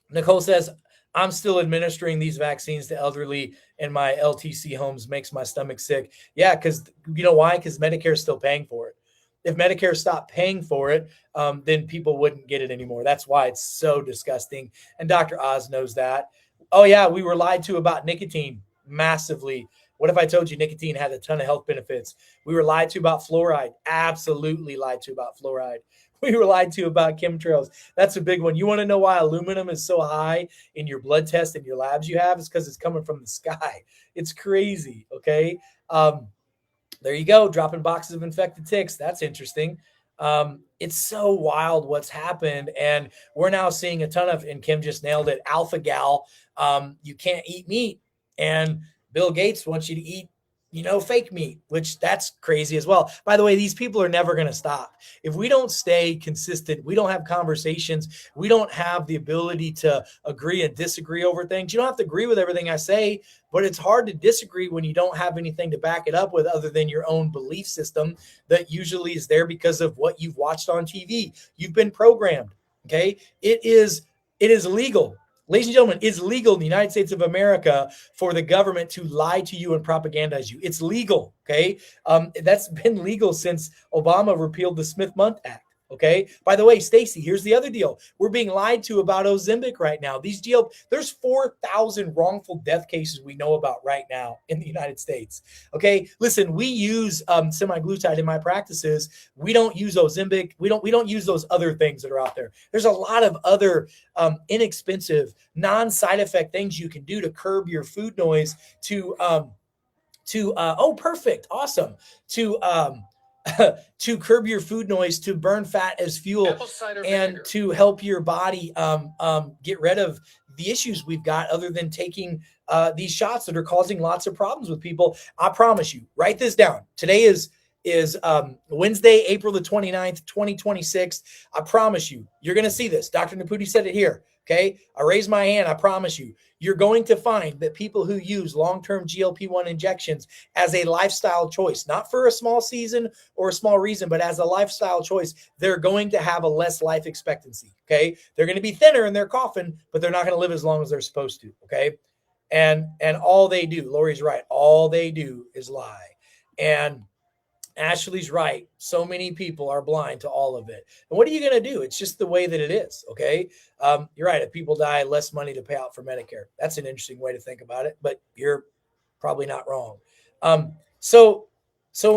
Nicole says, I'm still administering these vaccines to elderly in my LTC homes. Makes my stomach sick. Yeah, because you know why? Because Medicare is still paying for it. If Medicare stopped paying for it, then people wouldn't get it anymore. That's why it's so disgusting. And Dr. Oz knows that. Oh, yeah, we were lied to about nicotine massively. What if I told you nicotine had a ton of health benefits? We were lied to about fluoride. Absolutely lied to about fluoride. We were lied to about chemtrails. That's a big one. You want to know why aluminum is so high in your blood test and your labs you have? It's because it's coming from the sky. It's crazy, okay? There you go, dropping boxes of infected ticks. That's interesting. It's so wild what's happened, and we're now seeing a ton of, and Kim just nailed it, alpha gal. You can't eat meat, and Bill Gates wants you to eat fake meat, which that's crazy as well. By the way, these people are never going to stop. If we don't stay consistent, we don't have conversations, we don't have the ability to agree and disagree over things. You don't have to agree with everything I say, but it's hard to disagree when you don't have anything to back it up with other than your own belief system that usually is there because of what you've watched on TV. You've been programmed. Okay. It is illegal. Ladies and gentlemen, it's legal in the United States of America for the government to lie to you and propagandize you. It's legal, okay? That's been legal since Obama repealed the Smith-Mundt Act, okay? By the way, Stacy, here's the other deal. We're being lied to about Ozempic right now. There's 4,000 wrongful death cases we know about right now in the United States, okay? Listen, we use semaglutide in my practices. We don't use Ozempic. We don't use those other things that are out there. There's a lot of other inexpensive, non-side effect things you can do to curb your food noise to curb your food noise, to burn fat as fuel, and to help your body get rid of the issues we've got other than taking these shots that are causing lots of problems with people. I promise you, write this down. Today is Wednesday, April the 29th, 2026. I promise you, you're going to see this. Dr. Nepute said it here. Okay. I raise my hand. I promise you, you're going to find that people who use long-term GLP-1 injections as a lifestyle choice, not for a small season or a small reason, but as a lifestyle choice, they're going to have a less life expectancy. Okay. They're going to be thinner in their coffin, but they're not going to live as long as they're supposed to. Okay. And all they do, Lori's right, all they do is lie. And Ashley's right. So many people are blind to all of it. And what are you going to do? It's just the way that it is. Okay. You're right. If people die, less money to pay out for Medicare. That's an interesting way to think about it, but you're probably not wrong. So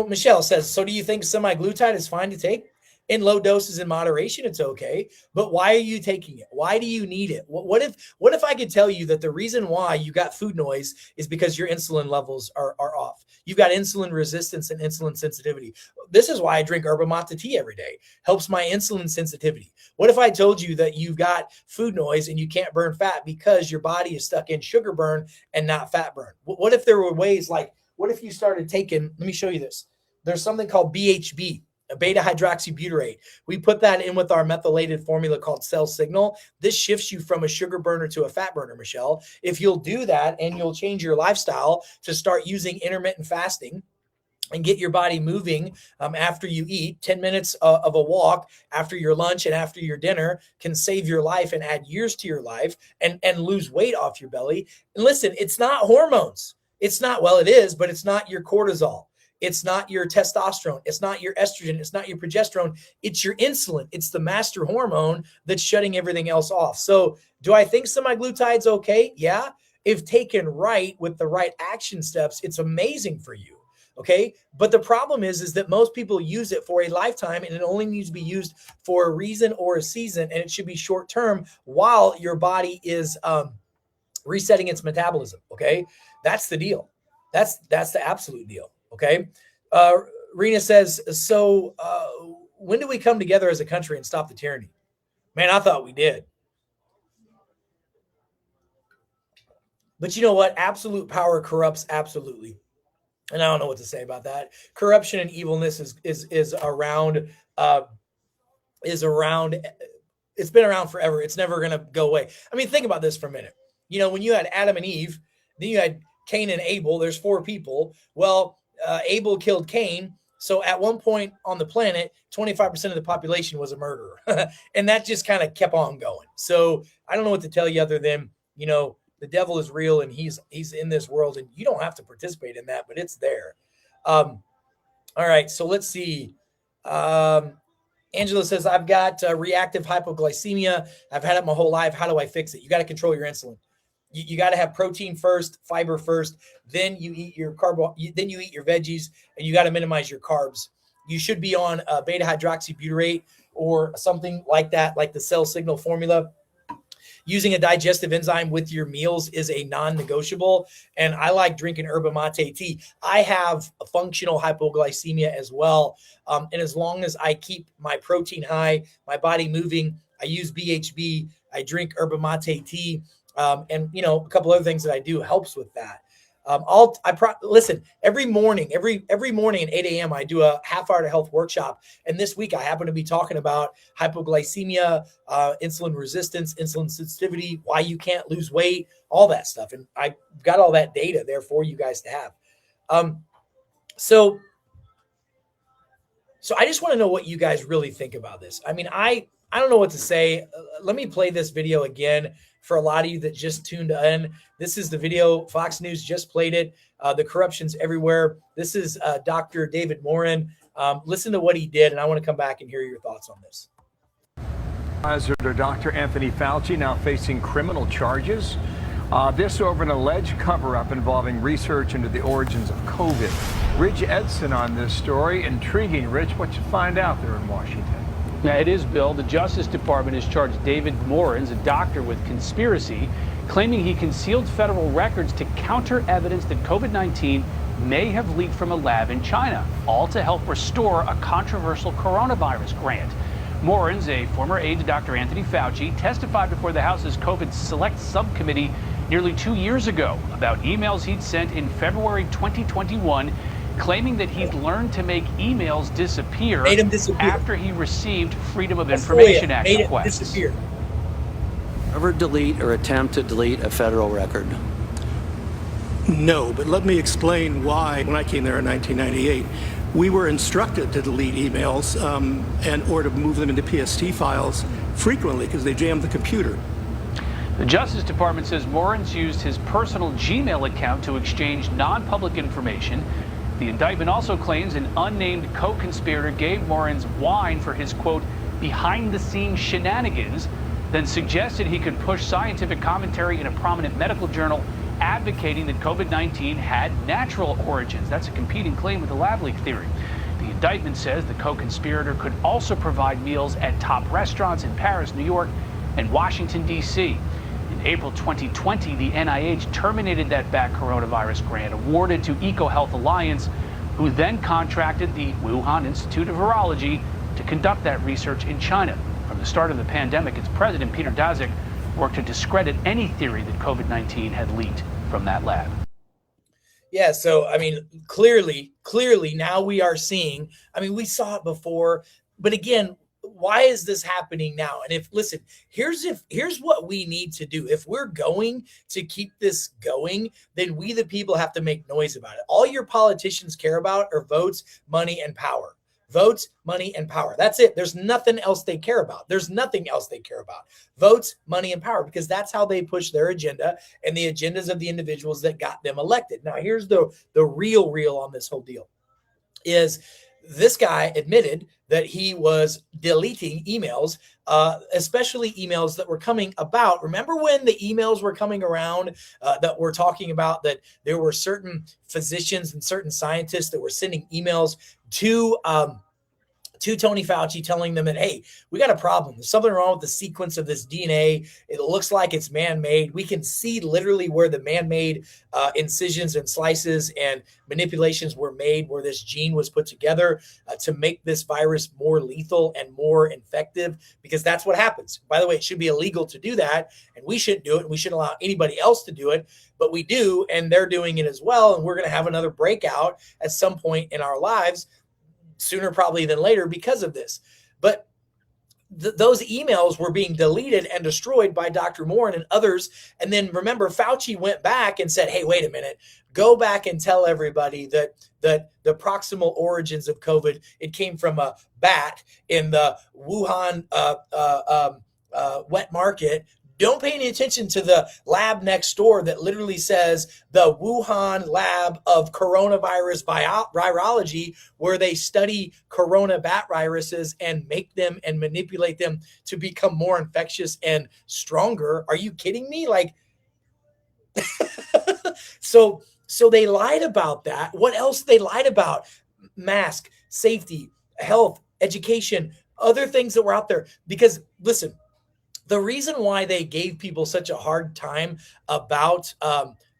Michelle says, so do you think semaglutide is fine to take? In low doses in moderation, it's okay. But why are you taking it? Why do you need it? What if I could tell you that the reason why you got food noise is because your insulin levels are off? You've got insulin resistance and insulin sensitivity. This is why I drink yerba mate tea every day. Helps my insulin sensitivity. What if I told you that you've got food noise and you can't burn fat because your body is stuck in sugar burn and not fat burn? What if there were ways like, what if you started taking, let me show you this. There's something called BHB. Beta hydroxybutyrate. We put that in with our methylated formula called Cell Signal. This shifts you from a sugar burner to a fat burner, Michelle. If you'll do that and you'll change your lifestyle to start using intermittent fasting and get your body moving after you eat, 10 minutes of a walk after your lunch and after your dinner can save your life and add years to your life and lose weight off your belly. And listen, it's not hormones. It's not, well, it is, but it's not your cortisol. It's not your testosterone. It's not your estrogen. It's not your progesterone. It's your insulin. It's the master hormone that's shutting everything else off. So do I think semaglutide's okay? Yeah. If taken right with the right action steps, it's amazing for you. Okay. But the problem is that most people use it for a lifetime and it only needs to be used for a reason or a season. And it should be short term while your body is resetting its metabolism. Okay. That's the deal. That's the absolute deal. Okay. Rena says, so when do we come together as a country and stop the tyranny? Man, I thought we did. But you know what? Absolute power corrupts absolutely. And I don't know what to say about that. Corruption and evilness is around. It's been around forever. It's never going to go away. I mean, think about this for a minute. You know, when you had Adam and Eve, then you had Cain and Abel. There's 4 people. Well, Abel killed Cain. So at one point on the planet, 25% of the population was a murderer. And that just kind of kept on going. So I don't know what to tell you other than, you know, the devil is real and he's in this world and you don't have to participate in that, but it's there. All right. So let's see. Angela says, I've got reactive hypoglycemia. I've had it my whole life. How do I fix it? You got to control your insulin. You got to have protein first, fiber first, then you eat your then you eat your veggies, and you got to minimize your carbs. You should be on beta hydroxybutyrate or something like that, like the Cell Signal formula. Using a digestive enzyme with your meals is a non-negotiable. And I like drinking yerba mate tea. I have a functional hypoglycemia as well. And as long as I keep my protein high, my body moving, I use BHB, I drink yerba mate tea. And you know, a couple other things that I do helps with that. Listen, every morning at 8 a.m. I do a half-hour to health workshop. And this week I happen to be talking about hypoglycemia, insulin resistance, insulin sensitivity, why you can't lose weight, all that stuff. And I got all that data there for you guys to have. So I just want to know what you guys really think about this. I mean, I don't know what to say. Let me play this video again for a lot of you that just tuned in. This is the video. Fox News just played it. The corruption's everywhere. This is Dr. David Moren. Listen to what he did, and I want to come back and hear your thoughts on this. Dr. Anthony Fauci now facing criminal charges. This over an alleged cover-up involving research into the origins of COVID. Rich Edson on this story. Intriguing, Rich. What you find out there in Washington? Yeah, it is, Bill. The Justice Department has charged David Morens, a doctor, with conspiracy, claiming he concealed federal records to counter evidence that COVID-19 may have leaked from a lab in China, all to help restore a controversial coronavirus grant. Morens, a former aide to Dr. Anthony Fauci, testified before the House's COVID Select Subcommittee nearly 2 years ago about emails he'd sent in February 2021 claiming that he'd learned to make emails disappear, after he received Freedom of Information Act requests. Ever delete or attempt to delete a federal record? No, but let me explain why. When I came there in 1998, we were instructed to delete emails or to move them into PST files frequently because they jammed the computer. The Justice Department says Morens used his personal Gmail account to exchange non-public information. The indictment also claims an unnamed co-conspirator gave Morens wine for his, quote, behind-the-scenes shenanigans, then suggested he could push scientific commentary in a prominent medical journal advocating that COVID-19 had natural origins. That's a competing claim with the lab leak theory. The indictment says the co-conspirator could also provide meals at top restaurants in Paris, New York, and Washington, D.C. In April 2020, the NIH terminated that BAT coronavirus grant awarded to EcoHealth Alliance, who then contracted the Wuhan Institute of Virology to conduct that research in China. From the start of the pandemic, its president, Peter Daszak, worked to discredit any theory that COVID-19 had leaked from that lab. Yeah, so, I mean, clearly, now we are seeing, I mean, we saw it before, but again, why is this happening now? And here's what we need to do. If we're going to keep this going, then we, the people, have to make noise about it. All your politicians care about are votes, money, and power. Votes, money, and power. That's it. There's nothing else they care about. Votes, money, and power, because that's how they push their agenda and the agendas of the individuals that got them elected. Now, here's the real on this whole deal is this guy admitted that he was deleting emails, especially emails that were coming about. Remember when the emails were coming around that were talking about that there were certain physicians and certain scientists that were sending emails to Tony Fauci telling them that, hey, we got a problem. There's something wrong with the sequence of this DNA. It looks like it's man-made. We can see literally where the man-made incisions and slices and manipulations were made, where this gene was put together to make this virus more lethal and more infective, because that's what happens. By the way, it should be illegal to do that, and we shouldn't do it, and we shouldn't allow anybody else to do it, but we do, and they're doing it as well, and we're going to have another breakout at some point in our lives, sooner probably than later, because of this. But those emails were being deleted and destroyed by Dr. Morin and others. And then remember, Fauci went back and said, hey, wait a minute, go back and tell everybody that the proximal origins of COVID, it came from a bat in the Wuhan wet market. Don't pay any attention to the lab next door that literally says the Wuhan lab of coronavirus virology, where they study corona bat viruses and make them and manipulate them to become more infectious and stronger. Are you kidding me? Like, so they lied about that. What else they lied about? Mask, safety, health, education, other things that were out there. Because listen, the reason why they gave people such a hard time about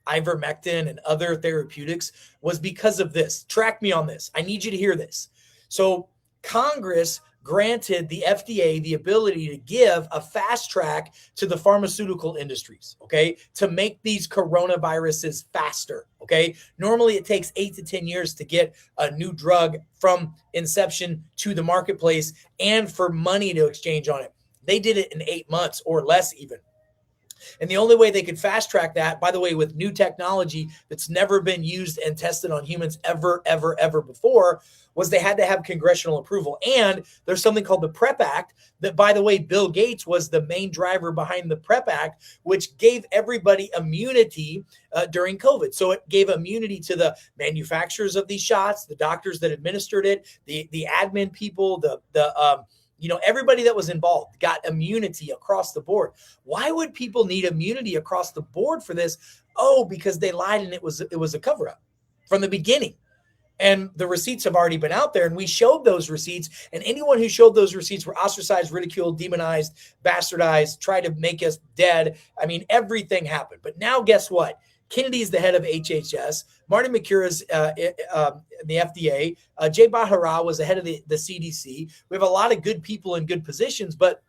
ivermectin and other therapeutics was because of this. Track me on this. I need you to hear this. So Congress granted the FDA the ability to give a fast track to the pharmaceutical industries, okay, to make these coronaviruses faster, okay? Normally it takes 8 to 10 years to get a new drug from inception to the marketplace and for money to exchange on it. They did it in 8 months or less even. And the only way they could fast track that, by the way, with new technology that's never been used and tested on humans ever before, was they had to have congressional approval. And there's something called the PrEP Act that, by the way, Bill Gates was the main driver behind the PrEP Act, which gave everybody immunity during COVID. So it gave immunity to the manufacturers of these shots, the doctors that administered it, the admin people, everybody that was involved got immunity across the board. Why would people need immunity across the board for this? Oh, because they lied and it was a cover-up from the beginning. And the receipts have already been out there, and we showed those receipts. And anyone who showed those receipts were ostracized, ridiculed, demonized, bastardized, tried to make us dead. I mean, everything happened. But now guess what? Kennedy's the head of HHS. Marty Makura's the FDA. Jay Bahara was the head of the CDC. We have a lot of good people in good positions, but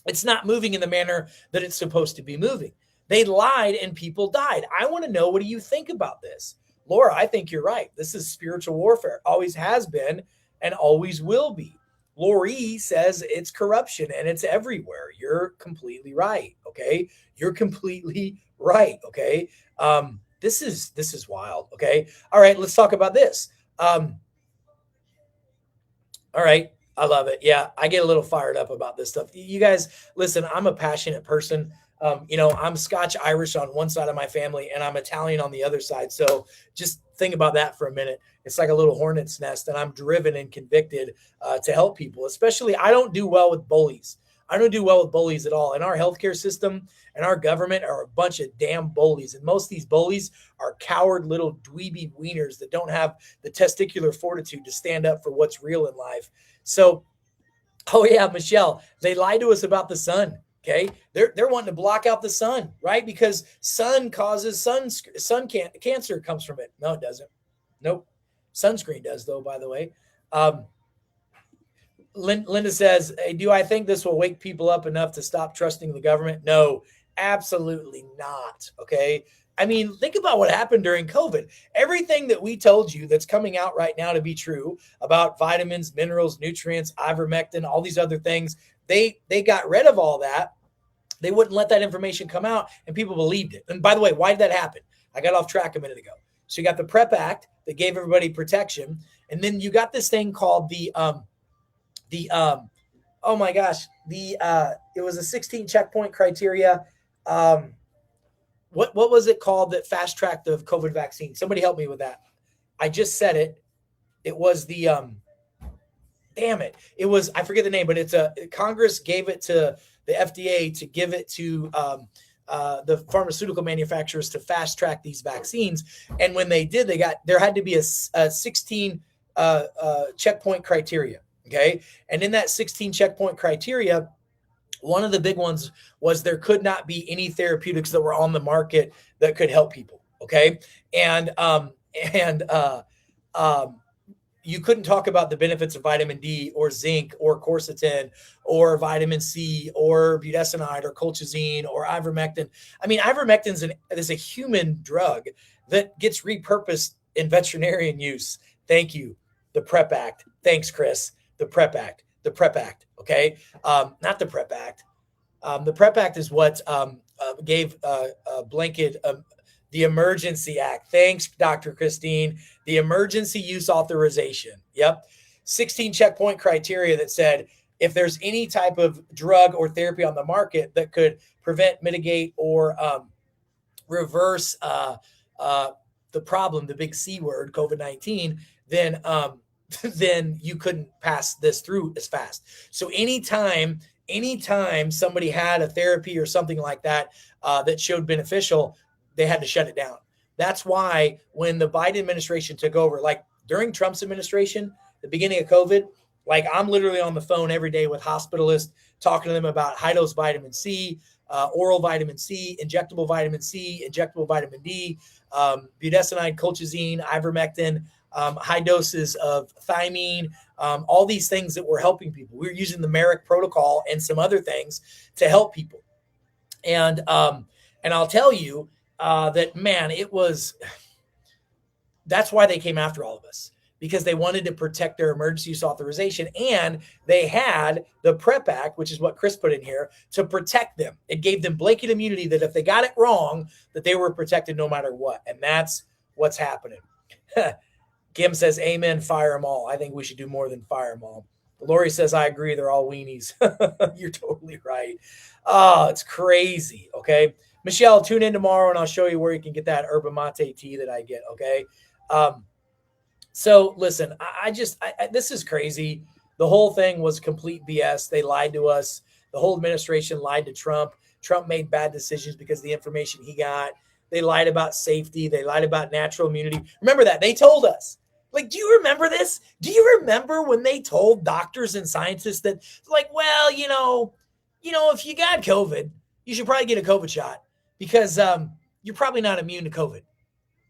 it's not moving in the manner that it's supposed to be moving. They lied and people died. I want to know, what do you think about this? Laura, I think you're right. This is spiritual warfare. Always has been and always will be. Lori says it's corruption and it's everywhere. You're completely right. Okay. You're completely right. Okay. This is wild. Okay. All right. Let's talk about this. All right. I love it. Yeah. I get a little fired up about this stuff. You guys, listen, I'm a passionate person. I'm Scotch Irish on one side of my family and I'm Italian on the other side. So just think about that for a minute. It's like a little hornet's nest, and I'm driven and convicted to help people. Especially, I don't do well with bullies. I don't do well with bullies at all. And our healthcare system and our government are a bunch of damn bullies. And most of these bullies are coward little dweeby wieners that don't have the testicular fortitude to stand up for what's real in life. So, oh yeah, Michelle, they lied to us about the sun. Okay, they're wanting to block out the sun, right? Because sun causes cancer comes from it. No, it doesn't. Nope. Sunscreen does, though, by the way. Linda says, hey, do I think this will wake people up enough to stop trusting the government? No, absolutely not. Okay. I mean, think about what happened during COVID. Everything that we told you that's coming out right now to be true about vitamins, minerals, nutrients, ivermectin, all these other things, they got rid of all that. They wouldn't let that information come out, and people believed it. And by the way, why did that happen? I got off track a minute ago. So you got the PrEP Act that gave everybody protection, and then you got this thing called it was a 16 checkpoint criteria. What was it called that fast tracked the COVID vaccine? Somebody help me with that. I just said it. It was the it was, I forget the name, but Congress gave it to the FDA to give it to the pharmaceutical manufacturers to fast track these vaccines. And when they did, there had to be a 16 checkpoint criteria. Okay. And in that 16 checkpoint criteria, one of the big ones was there could not be any therapeutics that were on the market that could help people. Okay. And you couldn't talk about the benefits of vitamin D or zinc or quercetin or vitamin C or budesonide or colchicine or ivermectin. I mean, ivermectin is a human drug that gets repurposed in veterinarian use. Thank you. The PrEP Act. Thanks, Chris. The PrEP Act. The PrEP Act. Okay. Not the PrEP Act. The PrEP Act is what gave a blanket the Emergency Act. Thanks, Dr. Christine. The Emergency Use Authorization. Yep. 16 checkpoint criteria that said if there's any type of drug or therapy on the market that could prevent, mitigate, or reverse the problem, the big C word, COVID-19, then you couldn't pass this through as fast. So anytime somebody had a therapy or something like that that showed beneficial, they had to shut it down. That's why when the Biden administration took over, like during Trump's administration, the beginning of COVID, like I'm literally on the phone every day with hospitalists talking to them about high-dose vitamin C, oral vitamin C, injectable vitamin C, injectable vitamin D, budesonide, colchicine, ivermectin, high doses of thiamine, all these things that were helping people. We were using the Merrick protocol and some other things to help people. And I'll tell you that, man, that's why they came after all of us, because they wanted to protect their emergency use authorization. And they had the PrEP Act, which is what Chris put in here, to protect them. It gave them blanket immunity that if they got it wrong, that they were protected no matter what. And that's what's happening. Kim says, amen, fire them all. I think we should do more than fire them all. Lori says, I agree. They're all weenies. You're totally right. Oh, it's crazy. Okay. Michelle, tune in tomorrow and I'll show you where you can get that yerba mate tea that I get. Okay. So listen, this is crazy. The whole thing was complete BS. They lied to us. The whole administration lied to Trump. Trump made bad decisions because of the information he got. They lied about safety. They lied about natural immunity. Remember that. They told us. Like, do you remember this? Do you remember when they told doctors and scientists that, like, well, if you got COVID, you should probably get a COVID shot because you're probably not immune to COVID.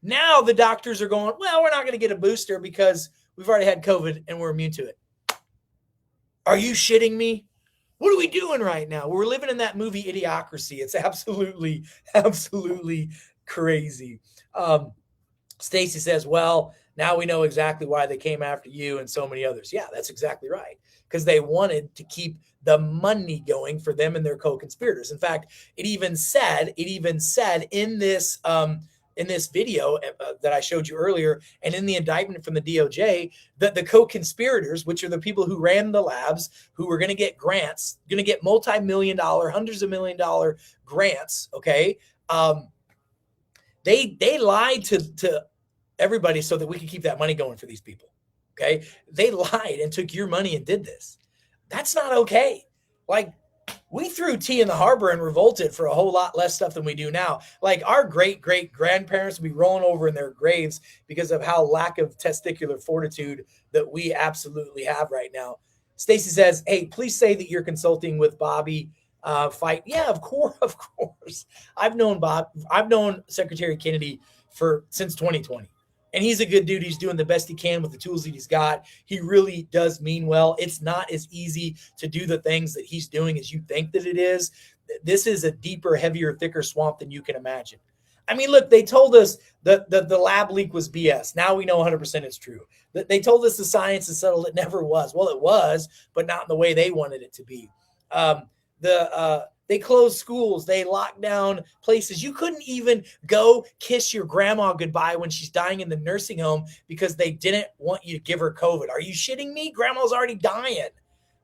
Now the doctors are going, well, we're not going to get a booster because we've already had COVID and we're immune to it. Are you shitting me? What are we doing right now? We're living in that movie Idiocracy. It's absolutely, absolutely crazy. Stacy says, well, now we know exactly why they came after you and so many others. Yeah, that's exactly right. Because they wanted to keep the money going for them and their co-conspirators. In fact, it even said in this video that I showed you earlier, and in the indictment from the DOJ, that the co-conspirators, which are the people who ran the labs, who were going to get grants, going to get multi-million-dollar, hundreds of million-dollar grants. Okay, they lied to everybody so that we could keep that money going for these people. Okay, they lied and took your money and did this. That's not okay. Like, we threw tea in the harbor and revolted for a whole lot less stuff than we do now. Like, our great-great-grandparents would be rolling over in their graves because of how lack of testicular fortitude that we absolutely have right now. Stacy says, hey, please say that you're consulting with Bobby fight. Yeah, of course. I've known Secretary Kennedy since 2020. And he's a good dude. He's doing the best he can with the tools that he's got. He really does mean well. It's not as easy to do the things that he's doing as you think that it is. This is a deeper, heavier, thicker swamp than you can imagine. I mean, look, they told us that the lab leak was BS. Now we know 100% it's true. They told us the science is settled. It never was. Well, it was, but not in the way they wanted it to be. They closed schools. They locked down places. You couldn't even go kiss your grandma goodbye when she's dying in the nursing home because they didn't want you to give her COVID. Are you shitting me? Grandma's already dying.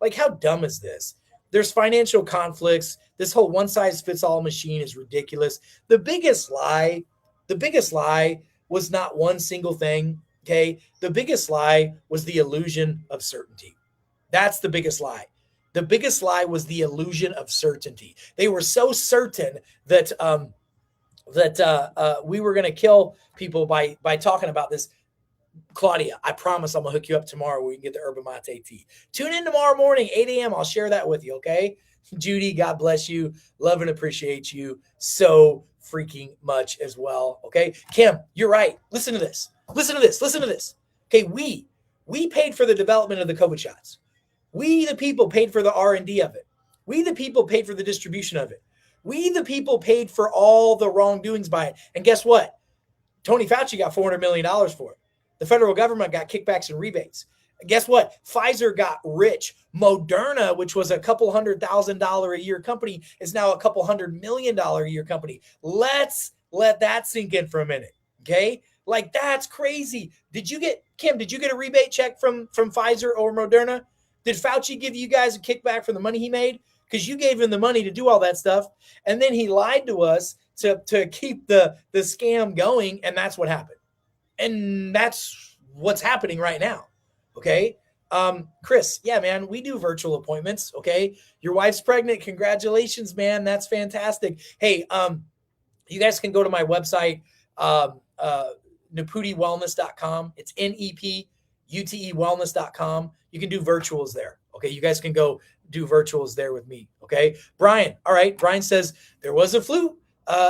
Like, how dumb is this? There's financial conflicts. This whole one-size-fits-all machine is ridiculous. The biggest lie was not one single thing, okay? The biggest lie was the illusion of certainty. That's the biggest lie. The biggest lie was the illusion of certainty. They were so certain that we were going to kill people by talking about this. Claudia, I promise I'm going to hook you up tomorrow where we can get the Yerba Mate tea. Tune in tomorrow morning, 8 a.m. I'll share that with you, okay? Judy, God bless you. Love and appreciate you so freaking much as well, okay? Kim, you're right. Listen to this. Okay, we paid for the development of the COVID shots. We, the people, paid for the R&D of it. We, the people, paid for the distribution of it. We, the people, paid for all the wrongdoings by it. And guess what? Tony Fauci got $400 million for it. The federal government got kickbacks and rebates. And guess what? Pfizer got rich. Moderna, which was a couple $100,000 a year company, is now a couple $100 million a year company. Let's let that sink in for a minute, okay? Like, that's crazy. Kim, did you get a rebate check from Pfizer or Moderna? Did Fauci give you guys a kickback for the money he made? Because you gave him the money to do all that stuff. And then he lied to us to keep the scam going. And that's what happened. And that's what's happening right now. Okay. Chris, yeah, man, we do virtual appointments. Okay. Your wife's pregnant. Congratulations, man. That's fantastic. Hey, you guys can go to my website, neputewellness.com. It's NEPUTE-wellness.com. You can do virtuals there. Okay. You guys can go do virtuals there with me. Okay. Brian. All right. Brian says there was a flu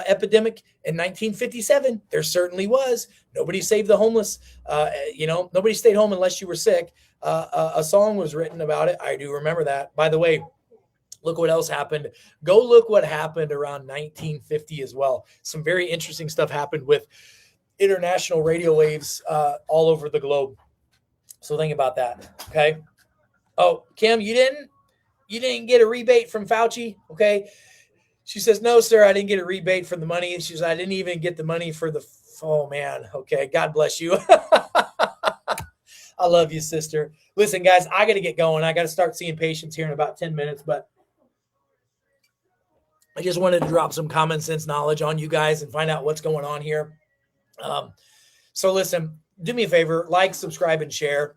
epidemic in 1957. There certainly was. Nobody saved the homeless. Nobody stayed home unless you were sick. A song was written about it. I do remember that. By the way, look what else happened. Go look what happened around 1950 as well. Some very interesting stuff happened with international radio waves all over the globe. So think about that. Okay. Oh, Kim, you didn't get a rebate from Fauci. Okay. She says, no, sir, I didn't get a rebate from the money. She says, I didn't even get the money for oh man. Okay. God bless you. I love you, sister. Listen, guys, I got to get going. I got to start seeing patients here in about 10 minutes, but I just wanted to drop some common sense knowledge on you guys and find out what's going on here. So listen, do me a favor, like, subscribe, and share.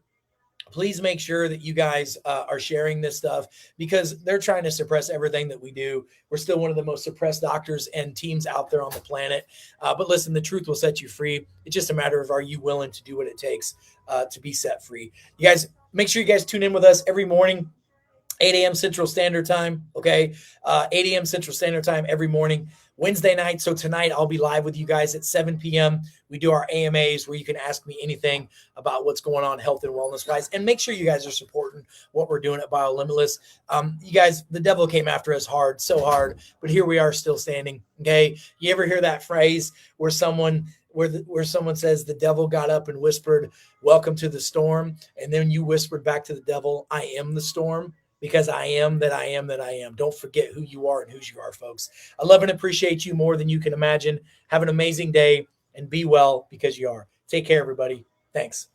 Please make sure that you guys are sharing this stuff because they're trying to suppress everything that we do. We're still one of the most suppressed doctors and teams out there on the planet. But listen, the truth will set you free. It's just a matter of, are you willing to do what it takes to be set free? You guys, make sure you guys tune in with us every morning, 8 a.m. Central Standard Time, okay? 8 a.m. Central Standard Time every morning. Wednesday night, so tonight I'll be live with you guys at 7 p.m. We do our AMAs where you can ask me anything about what's going on health and wellness wise. And make sure you guys are supporting what we're doing at BioLimitless. You guys, the devil came after us hard, so hard, but here we are still standing, okay? You ever hear that phrase where someone says the devil got up and whispered, "Welcome to the storm," and then you whispered back to the devil, "I am the storm." Because I am that I am that I am. Don't forget who you are and whose you are, folks. I love and appreciate you more than you can imagine. Have an amazing day and be well because you are. Take care, everybody. Thanks.